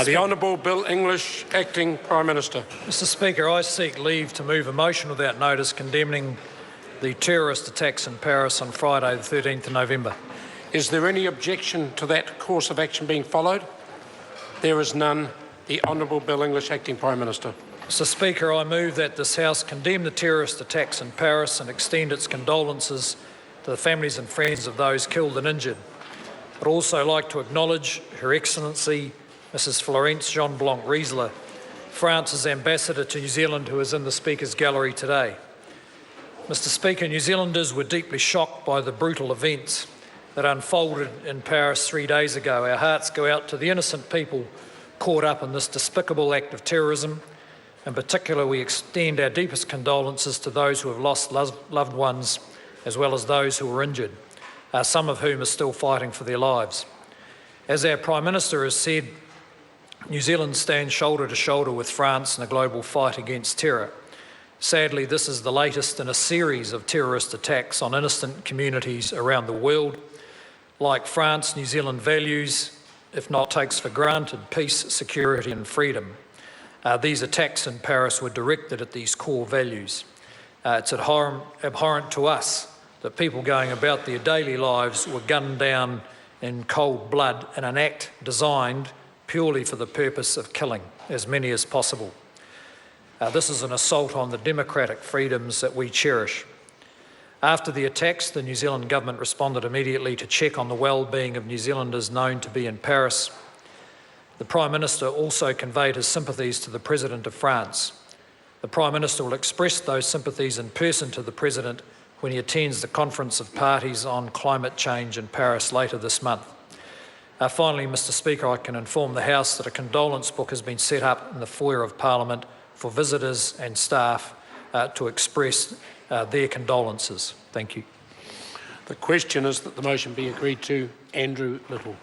The Honourable Bill English, Acting Prime Minister. Mr Speaker, I seek leave to move a motion without notice condemning the terrorist attacks in Paris on Friday the 13th of November. Is there any objection to that course of action being followed? There is none. The Honourable Bill English, Acting Prime Minister. Mr Speaker, I move that this House condemn the terrorist attacks in Paris and extend its condolences to the families and friends of those killed and injured. I'd also like to acknowledge Her Excellency Mrs Florence Jean Blanc Riesler, France's Ambassador to New Zealand, who is in the Speaker's gallery today. Mr Speaker, New Zealanders were deeply shocked by the brutal events that unfolded in Paris 3 days ago. Our hearts go out to the innocent people caught up in this despicable act of terrorism. In particular, we extend our deepest condolences to those who have lost loved ones, as well as those who were injured, some of whom are still fighting for their lives. As our Prime Minister has said, New Zealand stands shoulder to shoulder with France in the global fight against terror. Sadly, this is the latest in a series of terrorist attacks on innocent communities around the world. Like France, New Zealand values, if not takes for granted, peace, security and freedom. These attacks in Paris were directed at these core values. It's abhorrent to us that people going about their daily lives were gunned down in cold blood in an act designed purely for the purpose of killing as many as possible. This is an assault on the democratic freedoms that we cherish. After the attacks, the New Zealand government responded immediately to check on the well-being of New Zealanders known to be in Paris. The Prime Minister also conveyed his sympathies to the President of France. The Prime Minister will express those sympathies in person to the President when he attends the Conference of Parties on Climate Change in Paris later this month. Finally, Mr Speaker, I can inform the House that a condolence book has been set up in the foyer of Parliament for visitors and staff to express their condolences. Thank you. The question is that the motion be agreed to. Andrew Little.